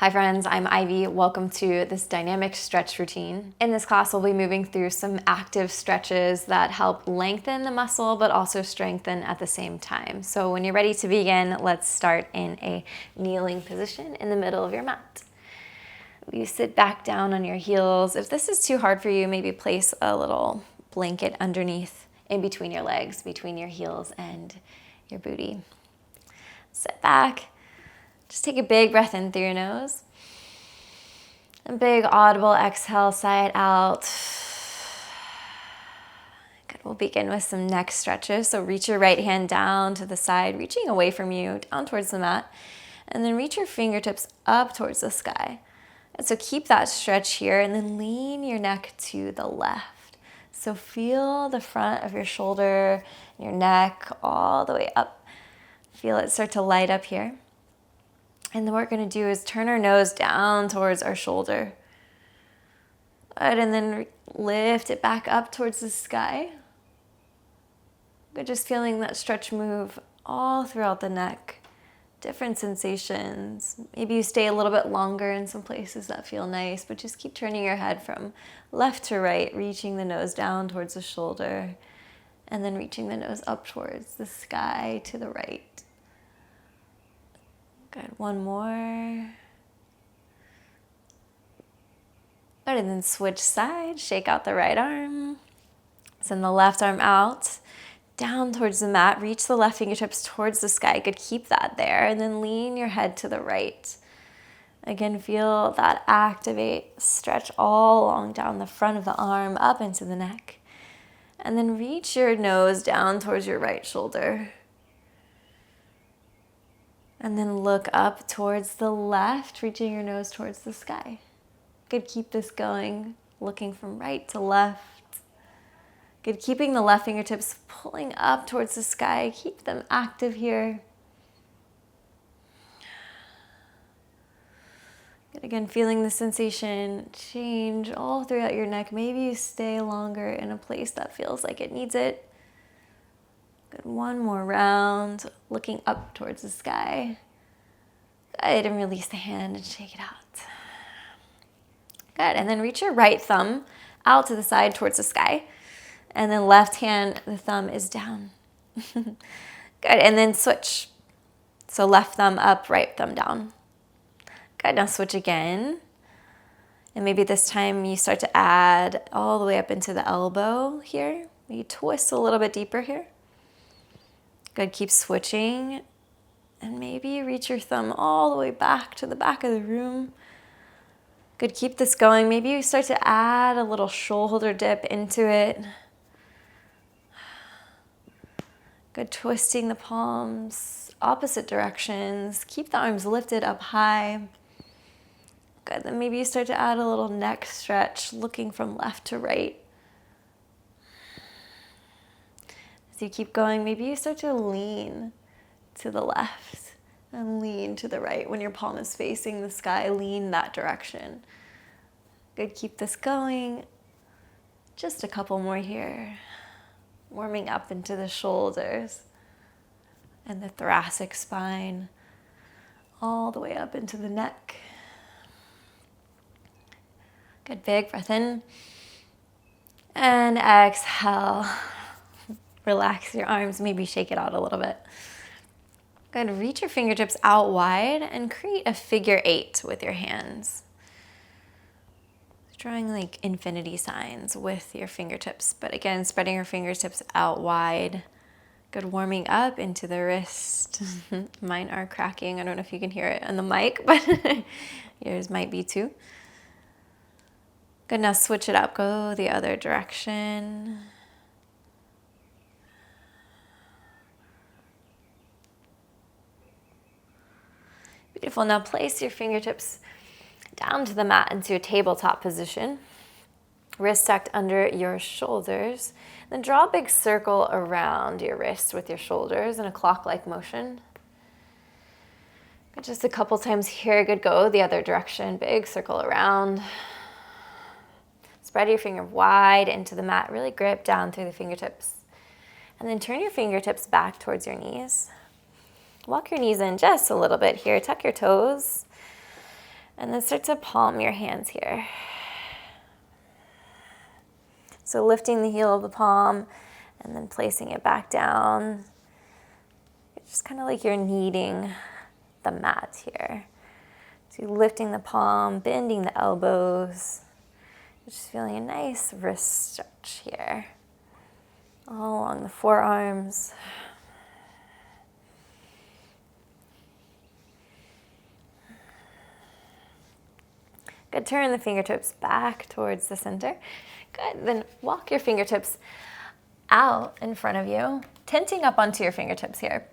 Hi friends, I'm Ivy. Welcome to this dynamic stretch routine. In this class, we'll be moving through some active stretches that help lengthen the muscle, but also strengthen at the same time. So when you're ready to begin, let's start in a kneeling position in the middle of your mat. You sit back down on your heels. If this is too hard for you, maybe place a little blanket underneath, in between your legs, between your heels and your booty. Sit back. Just take a big breath in through your nose. A big audible exhale, sigh it out. Good. We'll begin with some neck stretches. So reach your right hand down to the side, reaching away from you, down towards the mat. And then reach your fingertips up towards the sky. And so keep that stretch here and then lean your neck to the left. So feel the front of your shoulder, your neck all the way up. Feel it start to light up here. And then what we're going to do is turn our nose down towards our shoulder. Good, and then lift it back up towards the sky. Good, just feeling that stretch move all throughout the neck. Different sensations. Maybe you stay a little bit longer in some places that feel nice, but just keep turning your head from left to right, reaching the nose down towards the shoulder, and then reaching the nose up towards the sky to the right. Good, one more. Good, and then switch sides, shake out the right arm. Send the left arm out, down towards the mat, reach the left fingertips towards the sky. Good, keep that there, and then lean your head to the right. Again, feel that activate, stretch all along down the front of the arm, up into the neck. And then reach your nose down towards your right shoulder. And then look up towards the left, reaching your nose towards the sky. Good, keep this going, looking from right to left. Good, keeping the left fingertips pulling up towards the sky. Keep them active here. Good, again, feeling the sensation change all throughout your neck. Maybe you stay longer in a place that feels like it needs it. Good, one more round, looking up towards the sky. Good, and release the hand and shake it out. Good, and then reach your right thumb out to the side towards the sky. And then left hand, the thumb is down. Good, and then switch. So left thumb up, right thumb down. Good, now switch again. And maybe this time you start to add all the way up into the elbow here. You twist a little bit deeper here. Good, keep switching. And maybe you reach your thumb all the way back to the back of the room. Good, keep this going. Maybe you start to add a little shoulder dip into it. Good, twisting the palms, opposite directions. Keep the arms lifted up high. Good, then maybe you start to add a little neck stretch, looking from left to right. As you keep going, maybe you start to lean to the left and lean to the right. When your palm is facing the sky, lean that direction. Good, keep this going. Just a couple more here. Warming up into the shoulders and the thoracic spine, all the way up into the neck. Good, big breath in. And exhale. Relax your arms, maybe shake it out a little bit. Good, reach your fingertips out wide and create a figure 8 with your hands. Drawing like infinity signs with your fingertips, but again, spreading your fingertips out wide. Good, warming up into the wrist. Mine are cracking. I don't know if you can hear it on the mic, but yours might be too. Good, now switch it up. Go the other direction. Beautiful. Now place your fingertips down to the mat into a tabletop position. Wrists tucked under your shoulders. Then draw a big circle around your wrists with your shoulders in a clock-like motion. Good, just a couple times here. Good, go the other direction. Big circle around. Spread your finger wide into the mat. Really grip down through the fingertips. And then turn your fingertips back towards your knees. Walk your knees in just a little bit here. Tuck your toes. And then start to palm your hands here. So lifting the heel of the palm and then placing it back down. It's just kind of like you're kneading the mat here. So you're lifting the palm, bending the elbows. You're just feeling a nice wrist stretch here. All along the forearms. Good, turn the fingertips back towards the center. Good, then walk your fingertips out in front of you, tenting up onto your fingertips here.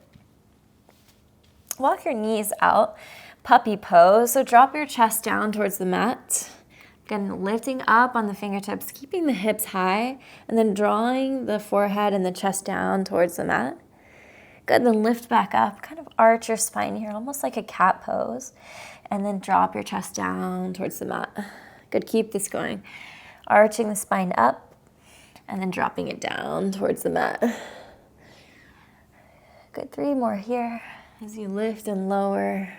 Walk your knees out, puppy pose. So drop your chest down towards the mat. Again, lifting up on the fingertips, keeping the hips high, and then drawing the forehead and the chest down towards the mat. Good, then lift back up, kind of arch your spine here, almost like a cat pose. And then drop your chest down towards the mat. Good, keep this going. Arching the spine up, and then dropping it down towards the mat. Good, 3 more here as you lift and lower.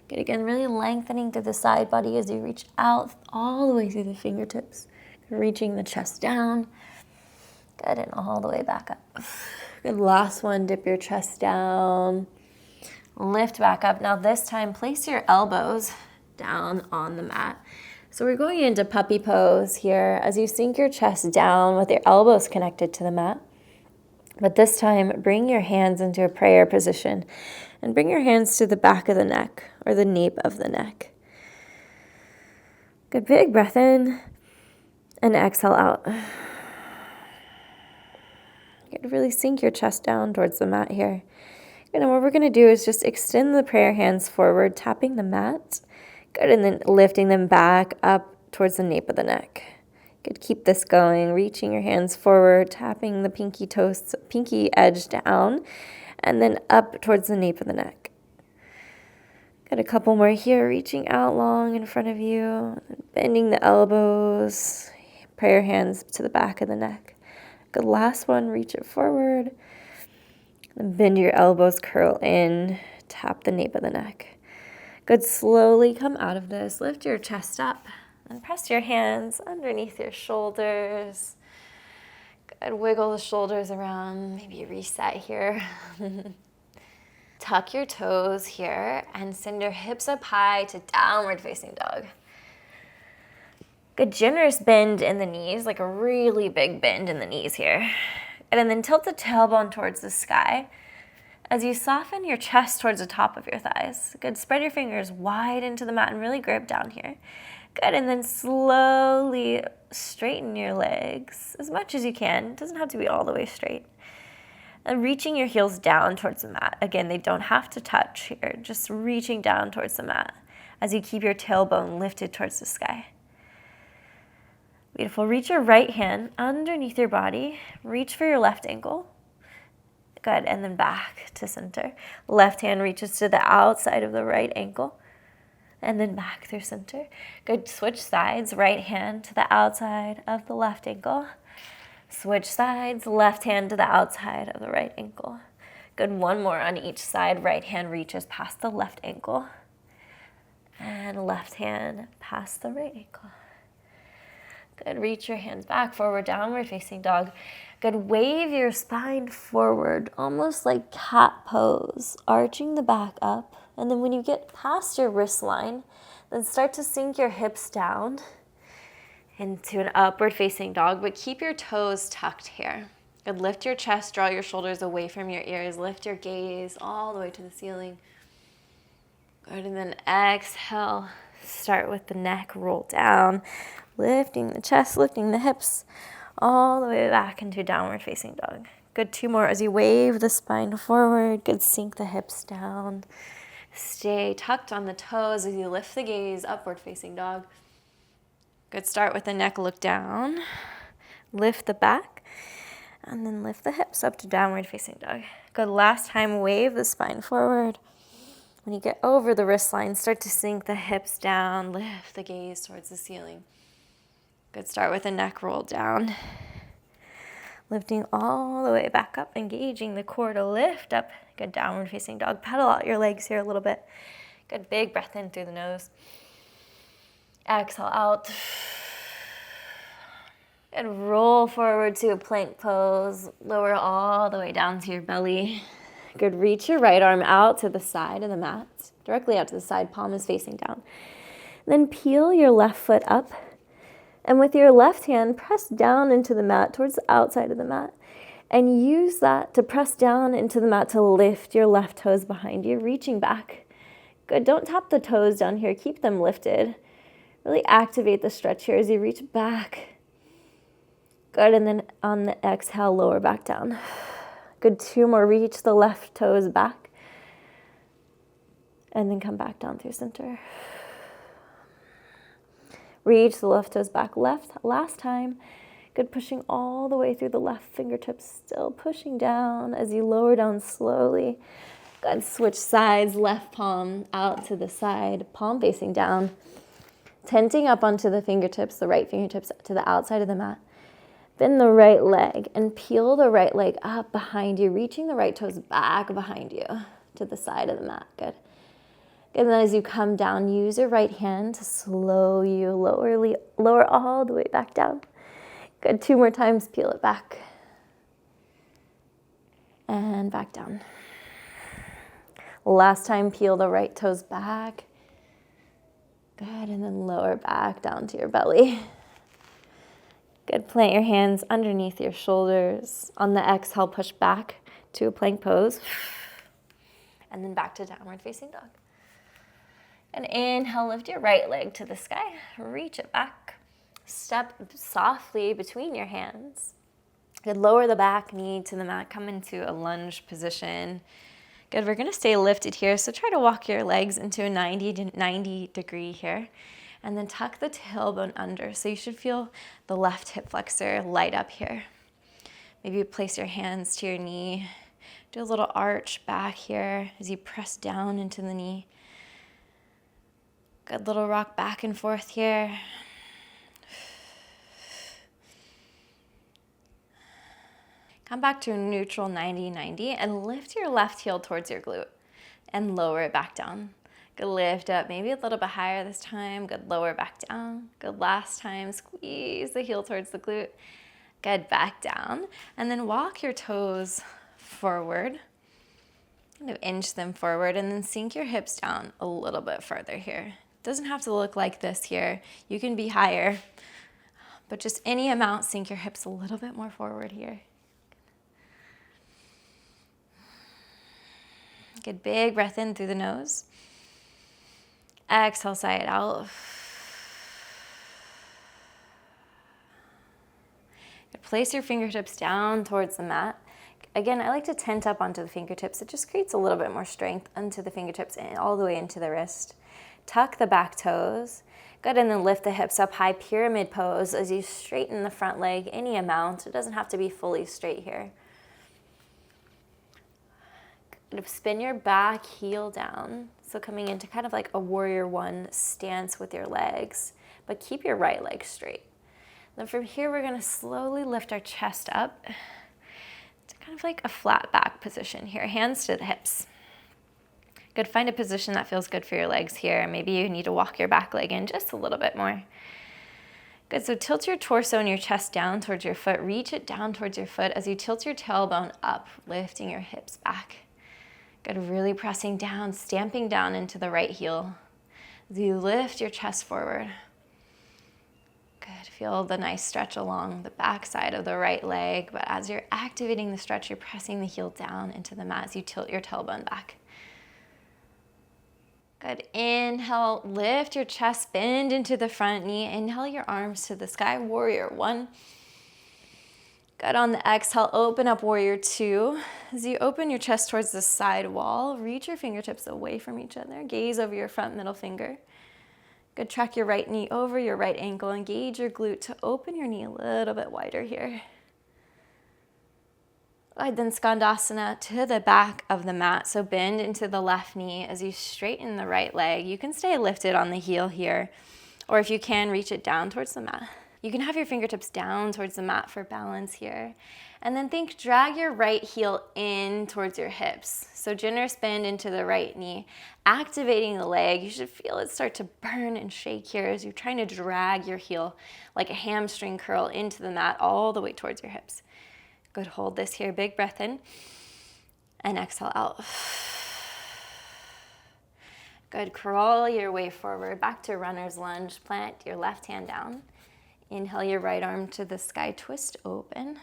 Good, again, really lengthening through the side body as you reach out all the way through the fingertips. Reaching the chest down. Good, and all the way back up. Good, last one, dip your chest down. Lift back up. Now this time, place your elbows down on the mat. So we're going into puppy pose here as you sink your chest down with your elbows connected to the mat. But this time, bring your hands into a prayer position and bring your hands to the back of the neck or the nape of the neck. Good, big breath in and exhale out. Good, really sink your chest down towards the mat here. And what we're going to do is just extend the prayer hands forward, tapping the mat. Good, and then lifting them back up towards the nape of the neck. Good, keep this going, reaching your hands forward, tapping the pinky edge down, and then up towards the nape of the neck. Got a couple more here, reaching out long in front of you, bending the elbows, prayer hands to the back of the neck. Good, last one, reach it forward. And bend your elbows, curl in, tap the nape of the neck. Good, slowly come out of this. Lift your chest up and press your hands underneath your shoulders. Good, wiggle the shoulders around, maybe reset here. Tuck your toes here and send your hips up high to downward facing dog. Good, generous bend in the knees, like a really big bend in the knees here. And then tilt the tailbone towards the sky as you soften your chest towards the top of your thighs. Good, spread your fingers wide into the mat and really grip down here. Good, and then slowly straighten your legs as much as you can. It doesn't have to be all the way straight. And reaching your heels down towards the mat. Again, they don't have to touch here, just reaching down towards the mat as you keep your tailbone lifted towards the sky. Beautiful. Reach your right hand underneath your body. Reach for your left ankle. Good. And then back to center. Left hand reaches to the outside of the right ankle. And then back through center. Good. Switch sides. Right hand to the outside of the left ankle. Switch sides. Left hand to the outside of the right ankle. Good. One more on each side. Right hand reaches past the left ankle. And left hand past the right ankle. Good, reach your hands back, forward, downward facing dog. Good, wave your spine forward, almost like cat pose, arching the back up. And then when you get past your wrist line, then start to sink your hips down into an upward facing dog, but keep your toes tucked here. Good, lift your chest, draw your shoulders away from your ears, lift your gaze all the way to the ceiling. Good, and then exhale, start with the neck, roll down. Lifting the chest, lifting the hips, all the way back into downward facing dog. Good, 2 more as you wave the spine forward. Good, sink the hips down. Stay tucked on the toes as you lift the gaze, upward facing dog. Good, start with the neck, look down. Lift the back, and then lift the hips up to downward facing dog. Good, last time, wave the spine forward. When you get over the wrist line, start to sink the hips down, lift the gaze towards the ceiling. Good, start with the neck roll down. Lifting all the way back up, engaging the core to lift up. Good, downward facing dog. Pedal out your legs here a little bit. Good, big breath in through the nose. Exhale out. And roll forward to a plank pose. Lower all the way down to your belly. Good, reach your right arm out to the side of the mat, directly out to the side, palm is facing down. Then peel your left foot up, and with your left hand, press down into the mat, towards the outside of the mat, and use that to press down into the mat to lift your left toes behind you, reaching back. Good, don't tap the toes down here, keep them lifted. Really activate the stretch here as you reach back. Good, and then on the exhale, lower back down. Good, 2 more, reach the left toes back. And then come back down through center. Reach the left toes back, last time. Good, pushing all the way through the left fingertips, still pushing down as you lower down slowly. Good, switch sides, left palm out to the side, palm facing down. Tenting up onto the fingertips, the right fingertips to the outside of the mat. Bend the right leg and peel the right leg up behind you, reaching the right toes back behind you to the side of the mat. Good. And then as you come down, use your right hand to slow you, lower all the way back down. Good, 2 more times, peel it back. And back down. Last time, peel the right toes back. Good, and then lower back down to your belly. Good, plant your hands underneath your shoulders. On the exhale, push back to a plank pose. And then back to downward facing dog. And inhale, lift your right leg to the sky. Reach it back. Step softly between your hands. Good, lower the back knee to the mat. Come into a lunge position. Good, we're gonna stay lifted here. So try to walk your legs into a 90 degree here. And then tuck the tailbone under. So you should feel the left hip flexor light up here. Maybe place your hands to your knee. Do a little arch back here as you press down into the knee. Good little rock back and forth here. Come back to a neutral 90-90 and lift your left heel towards your glute and lower it back down. Good, lift up, maybe a little bit higher this time. Good, lower back down. Good, last time, squeeze the heel towards the glute. Good, back down. And then walk your toes forward. Kind of inch them forward and then sink your hips down a little bit further here. It doesn't have to look like this here. You can be higher, but just any amount, sink your hips a little bit more forward here. Good, big breath in through the nose. Exhale, sigh it out. Place your fingertips down towards the mat. Again, I like to tent up onto the fingertips. It just creates a little bit more strength onto the fingertips and all the way into the wrist. Tuck the back toes. Good, and then lift the hips up high, pyramid pose as you straighten the front leg any amount. It doesn't have to be fully straight here. Spin your back heel down. So coming into kind of like a warrior one stance with your legs, but keep your right leg straight. Then from here, we're gonna slowly lift our chest up to kind of like a flat back position here, hands to the hips. Good, find a position that feels good for your legs here. Maybe you need to walk your back leg in just a little bit more. Good, so tilt your torso and your chest down towards your foot. Reach it down towards your foot as you tilt your tailbone up, lifting your hips back. Good, really pressing down, stamping down into the right heel. As you lift your chest forward. Good, feel the nice stretch along the back side of the right leg, but as you're activating the stretch, you're pressing the heel down into the mat as you tilt your tailbone back. Good, inhale, lift your chest, bend into the front knee. Inhale your arms to the sky, warrior one. Good, on the exhale, open up warrior two. As you open your chest towards the side wall, reach your fingertips away from each other. Gaze over your front middle finger. Good, track your right knee over your right ankle. Engage your glute to open your knee a little bit wider here. Good, then Skandasana to the back of the mat. So bend into the left knee as you straighten the right leg. You can stay lifted on the heel here, or if you can, reach it down towards the mat. You can have your fingertips down towards the mat for balance here. And then drag your right heel in towards your hips. So generous bend into the right knee, activating the leg. You should feel it start to burn and shake here as you're trying to drag your heel like a hamstring curl into the mat all the way towards your hips. Good, hold this here, big breath in, and exhale out. Good, crawl your way forward, back to runner's lunge. Plant your left hand down. Inhale your right arm to the sky, twist open.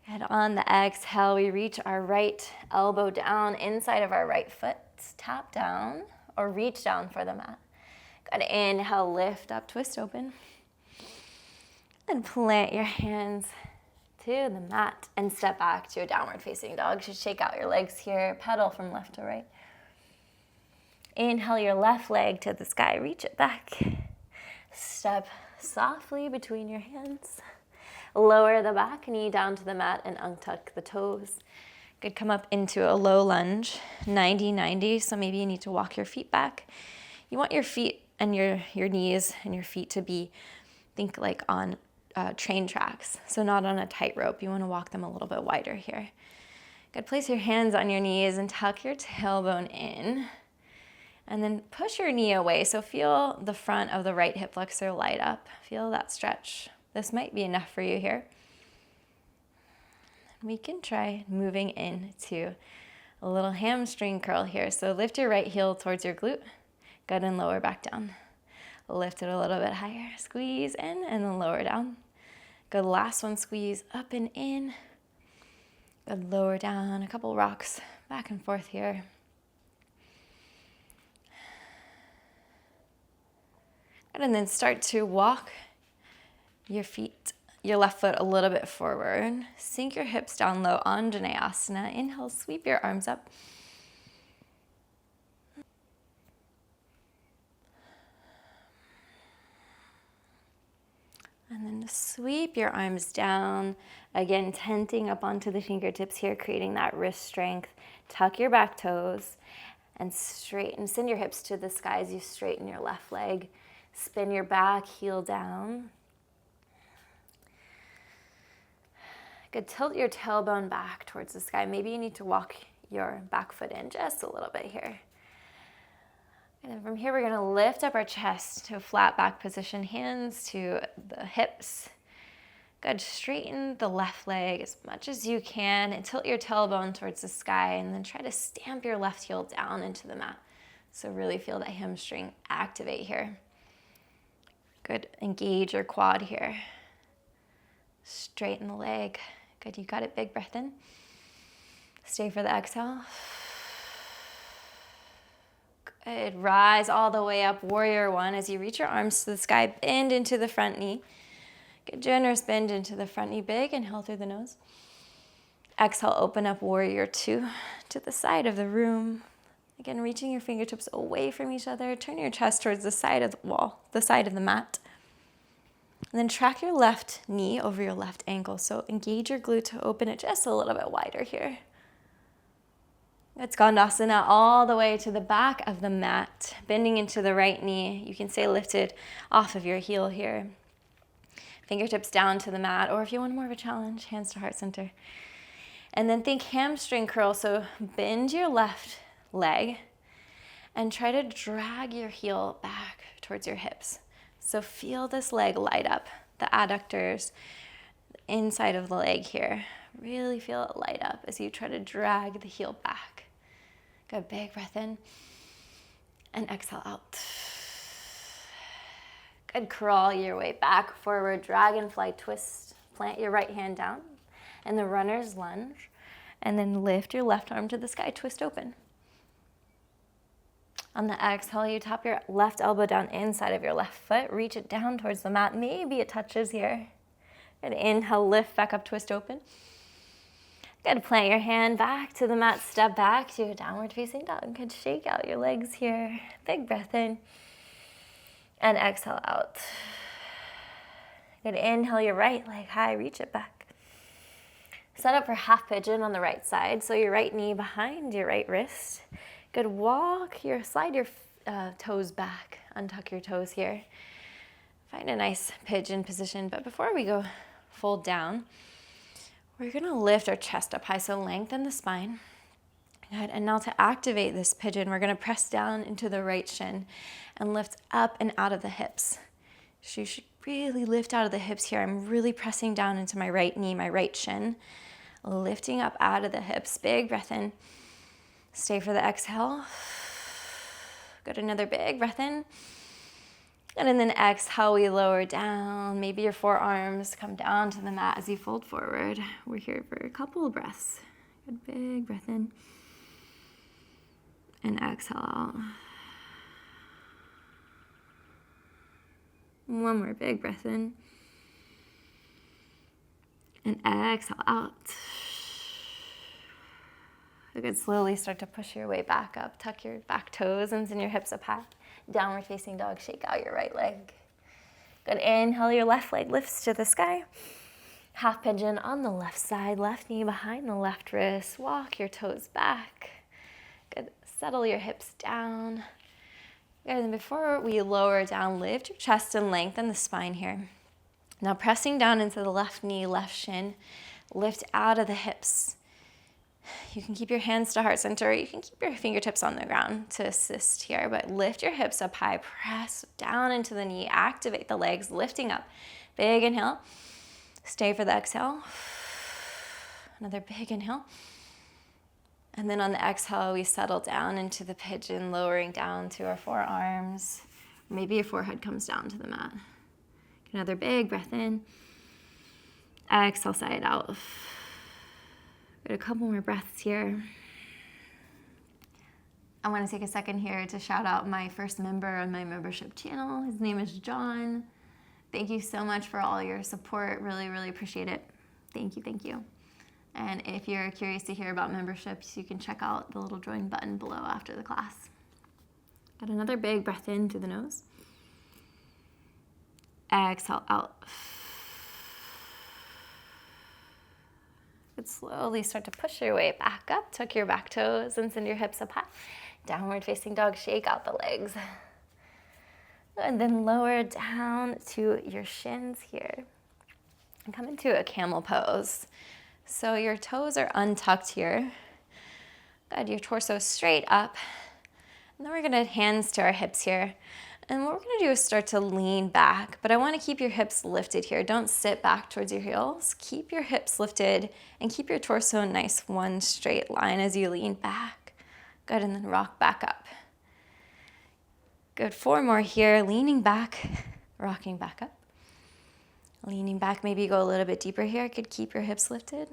And on the exhale, we reach our right elbow down inside of our right foot. Tap down or reach down for the mat. Good, inhale, lift up, twist open. And plant your hands to the mat and step back to a downward facing dog. You should shake out your legs here, pedal from left to right. Inhale your left leg to the sky, reach it back. Step softly between your hands. Lower the back knee down to the mat and untuck the toes. Good, come up into a low lunge, 90-90, so maybe you need to walk your feet back. You want your feet and your knees and your feet to be, think like on train tracks, so not on a tightrope. You want to walk them a little bit wider here. Good, place your hands on your knees and tuck your tailbone in. And then push your knee away, so feel the front of the right hip flexor light up. Feel that stretch. This might be enough for you here. We can try moving into a little hamstring curl here. So lift your right heel towards your glute. Good, and lower back down. Lift it a little bit higher. Squeeze in and then lower down. Good, last one, squeeze up and in. Good, lower down. A couple rocks back and forth here. And then start to walk your feet, your left foot a little bit forward. Sink your hips down low, Anjaneyasana. Inhale, sweep your arms up. And then sweep your arms down. Again, tenting up onto the fingertips here, creating that wrist strength. Tuck your back toes and straighten. Send your hips to the sky as you straighten your left leg. Spin your back, heel down. Good, tilt your tailbone back towards the sky. Maybe you need to walk your back foot in just a little bit here. And then from here, we're gonna lift up our chest to a flat back position, hands to the hips. Good, straighten the left leg as much as you can and tilt your tailbone towards the sky, and then try to stamp your left heel down into the mat. So really feel that hamstring activate here. Good, engage your quad here. Straighten the leg. Good, you got it, big breath in. Stay for the exhale. Good, rise all the way up, warrior one. As you reach your arms to the sky, bend into the front knee. Good, generous bend into the front knee, big, inhale through the nose. Exhale, open up, warrior two to the side of the room. Again, reaching your fingertips away from each other. Turn your chest towards the side of the wall, the side of the mat. And then track your left knee over your left ankle. So engage your glute to open it just a little bit wider here. It's Skandasana all the way to the back of the mat, bending into the right knee. You can stay lifted off of your heel here. Fingertips down to the mat, or if you want more of a challenge, hands to heart center. And then think hamstring curl. So bend your left leg and try to drag your heel back towards your hips. So feel this leg light up, the adductors, the inside of the leg here. Really feel it light up as you try to drag the heel back. Good, big breath in and exhale out. Good, crawl your way back, forward, dragonfly twist. Plant your right hand down and the runner's lunge, and then lift your left arm to the sky, twist open. On the exhale, you tap your left elbow down inside of your left foot, reach it down towards the mat. Maybe it touches here. Good, inhale, lift back up, twist open. Good, plant your hand back to the mat, step back to a downward facing dog. Good, shake out your legs here. Big breath in and exhale out. Good, inhale your right leg high, reach it back. Set up for half pigeon on the right side. So your right knee behind your right wrist. Good, slide your toes back, untuck your toes here. Find a nice pigeon position, but before we go fold down, we're gonna lift our chest up high, so lengthen the spine. Good, and now to activate this pigeon, we're gonna press down into the right shin and lift up and out of the hips. So you should really lift out of the hips here. I'm really pressing down into my right knee, my right shin, lifting up out of the hips. Big breath in. Stay for the exhale. Good, another big breath in. And then exhale, we lower down. Maybe your forearms come down to the mat as you fold forward. We're here for a couple of breaths. Good, big breath in. And exhale out. One more big breath in. And exhale out. You could slowly start to push your way back up. Tuck your back toes and send your hips up high. Downward facing dog, shake out your right leg. Good, inhale, your left leg lifts to the sky. Half pigeon on the left side, left knee behind the left wrist. Walk your toes back. Good, settle your hips down. Good, and before we lower down, lift your chest and lengthen the spine here. Now pressing down into the left knee, left shin, lift out of the hips. You can keep your hands to heart center, or you can keep your fingertips on the ground to assist here, but lift your hips up high, press down into the knee, activate the legs, lifting up. Big inhale, stay for the exhale. Another big inhale. And then on the exhale, we settle down into the pigeon, lowering down to our forearms. Maybe your forehead comes down to the mat. Another big breath in. Exhale, sigh it out. Got a couple more breaths here. I want to take a second here to shout out my first member on my membership channel. His name is John. Thank you so much for all your support. Really, really appreciate it. Thank you, thank you. And if you're curious to hear about memberships, you can check out the little join button below after the class. Got another big breath in through the nose. Exhale out. Slowly start to push your way back up. Tuck your back toes and send your hips up high. Downward facing dog, shake out the legs. And then lower down to your shins here. And come into a camel pose. So your toes are untucked here. Good, your torso straight up. And then we're gonna hands to our hips here. And what we're gonna do is start to lean back, but I wanna keep your hips lifted here. Don't sit back towards your heels. Keep your hips lifted and keep your torso nice, one straight line as you lean back. Good, and then rock back up. Good, 4 more here, leaning back, rocking back up. Leaning back, maybe go a little bit deeper here. Could keep your hips lifted.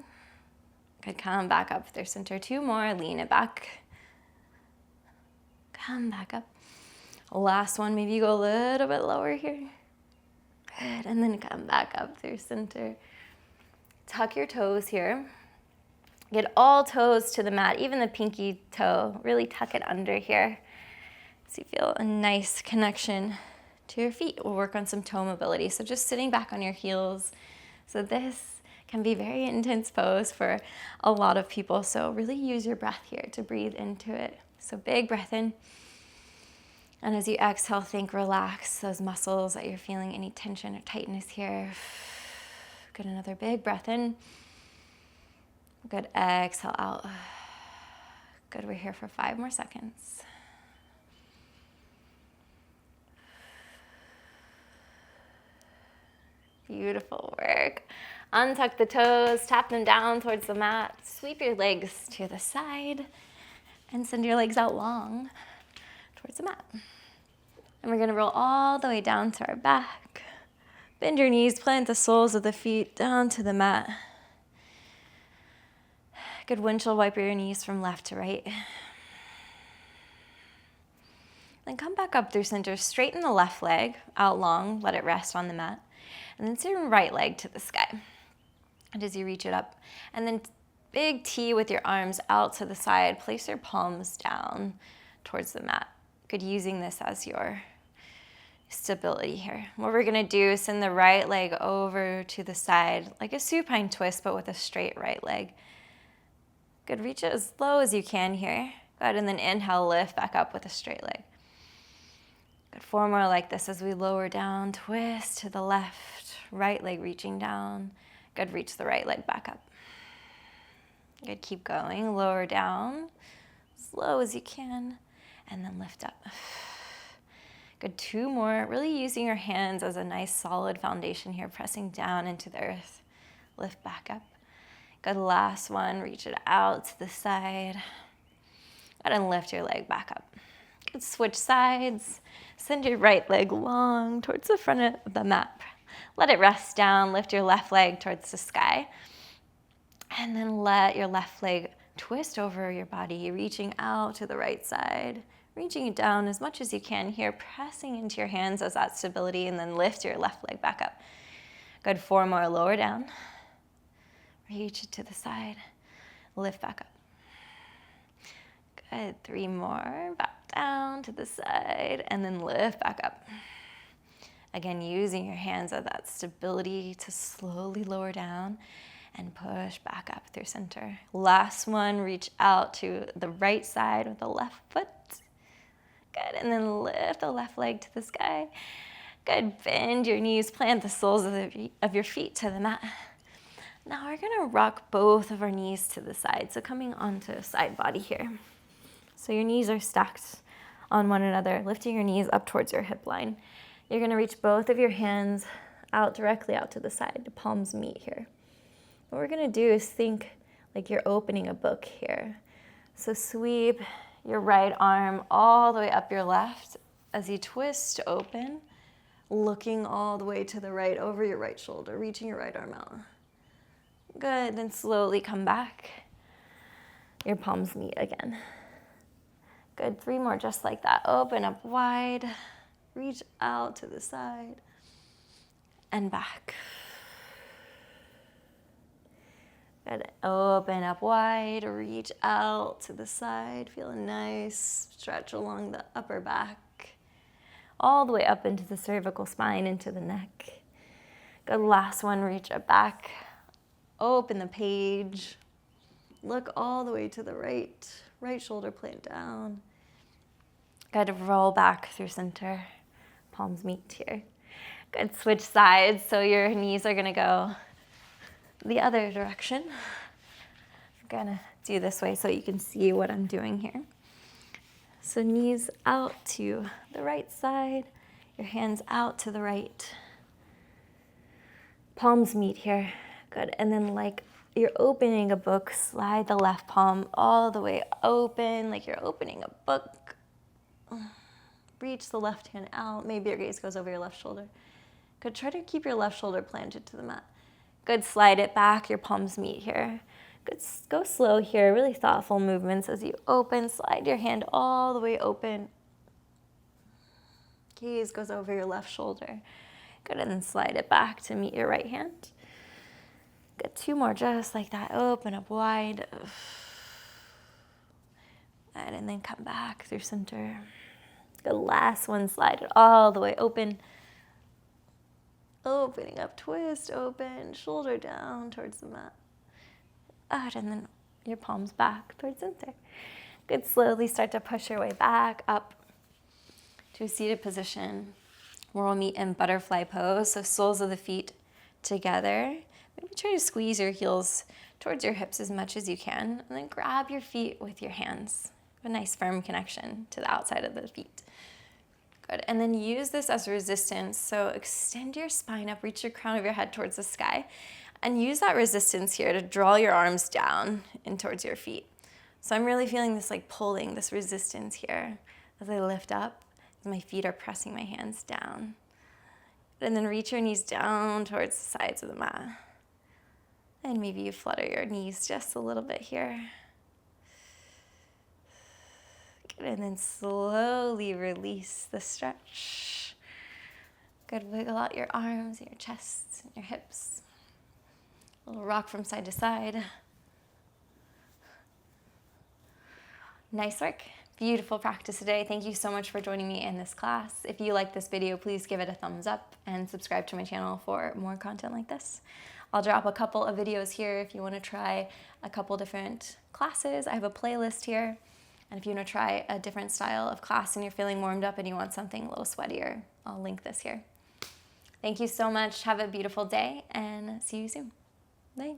Good, come back up through center. 2 more, lean it back. Come back up. Last one, maybe you go a little bit lower here. Good, and then come back up through center. Tuck your toes here. Get all toes to the mat, even the pinky toe. Really tuck it under here so you feel a nice connection to your feet. We'll work on some toe mobility. So just sitting back on your heels. So this can be a very intense pose for a lot of people. So really use your breath here to breathe into it. So big breath in. And as you exhale, think relax those muscles that you're feeling any tension or tightness here. Good, another big breath in. Good, exhale out. Good, we're here for 5 more seconds. Beautiful work. Untuck the toes, tap them down towards the mat. Sweep your legs to the side and send your legs out long towards the mat. And we're gonna roll all the way down to our back. Bend your knees, plant the soles of the feet down to the mat. Good, windshield wiper your knees from left to right. Then come back up through center, straighten the left leg out long, let it rest on the mat. And then send your right leg to the sky. And as you reach it up, and then big T with your arms out to the side, place your palms down towards the mat. Good, using this as your stability here. What we're gonna do is send the right leg over to the side, like a supine twist, but with a straight right leg. Good, reach it as low as you can here. Good, and then inhale, lift back up with a straight leg. Good, 4 more like this as we lower down, twist to the left, right leg reaching down. Good, reach the right leg back up. Good, keep going, lower down, slow as you can, and then lift up. Good, 2 more, really using your hands as a nice solid foundation here, pressing down into the earth. Lift back up. Good, last one, reach it out to the side. Good, and lift your leg back up. Good, switch sides. Send your right leg long towards the front of the mat. Let it rest down, lift your left leg towards the sky. And then let your left leg twist over your body, reaching out to the right side, reaching it down as much as you can here, pressing into your hands as that stability, and then lift your left leg back up. Good, 4 more, lower down. Reach it to the side, lift back up. Good, 3 more, back down to the side, and then lift back up. Again, using your hands as that stability to slowly lower down and push back up through center. Last one, reach out to the right side with the left foot. Good, and then lift the left leg to the sky. Good, bend your knees, plant the soles of your feet to the mat. Now we're gonna rock both of our knees to the side, so coming onto side body here. So your knees are stacked on one another, lifting your knees up towards your hip line. You're gonna reach both of your hands out directly out to the side, the palms meet here. What we're gonna do is think like you're opening a book here. So sweep your right arm all the way up your left as you twist open, looking all the way to the right over your right shoulder, reaching your right arm out. Good, then slowly come back. Your palms meet again. Good, 3 more just like that. Open up wide, reach out to the side, and back. Good, open up wide, reach out to the side. Feel a nice stretch along the upper back, all the way up into the cervical spine, into the neck. Good, last one, reach it back. Open the page. Look all the way to the right. Right shoulder plant down. Good, roll back through center. Palms meet here. Good, switch sides. So your knees are gonna go the other direction. I'm gonna do this way so you can see what I'm doing here. So knees out to the right side. Your hands out to the right. Palms meet here. Good, and then like you're opening a book, slide the left palm all the way open, like you're opening a book. Reach the left hand out. Maybe your gaze goes over your left shoulder. Good, try to keep your left shoulder planted to the mat. Good, slide it back, your palms meet here. Good, go slow here, really thoughtful movements as you open, slide your hand all the way open. Gaze goes over your left shoulder. Good, and then slide it back to meet your right hand. Good, 2 more just like that. Open up wide. And then come back through center. Good, last one, slide it all the way open. Opening up, twist, open, shoulder down towards the mat. And then your palms back towards center. Good, slowly start to push your way back up to a seated position where we'll meet in butterfly pose. So soles of the feet together. Maybe try to squeeze your heels towards your hips as much as you can, and then grab your feet with your hands. A nice firm connection to the outside of the feet. Good, and then use this as resistance. So extend your spine up, reach your crown of your head towards the sky, and use that resistance here to draw your arms down and towards your feet. So I'm really feeling this like pulling, this resistance here as I lift up, as my feet are pressing my hands down. And then reach your knees down towards the sides of the mat. And maybe you flutter your knees just a little bit here. Good, and then slowly release the stretch. Good, wiggle out your arms, your chest, and your hips. A little rock from side to side. Nice work. Beautiful practice today. Thank you so much for joining me in this class. If you like this video, please give it a thumbs up and subscribe to my channel for more content like this. I'll drop a couple of videos here if you want to try a couple different classes. I have a playlist here. And if you want to try a different style of class and you're feeling warmed up and you want something a little sweatier, I'll link this here. Thank you so much. Have a beautiful day and see you soon. Bye.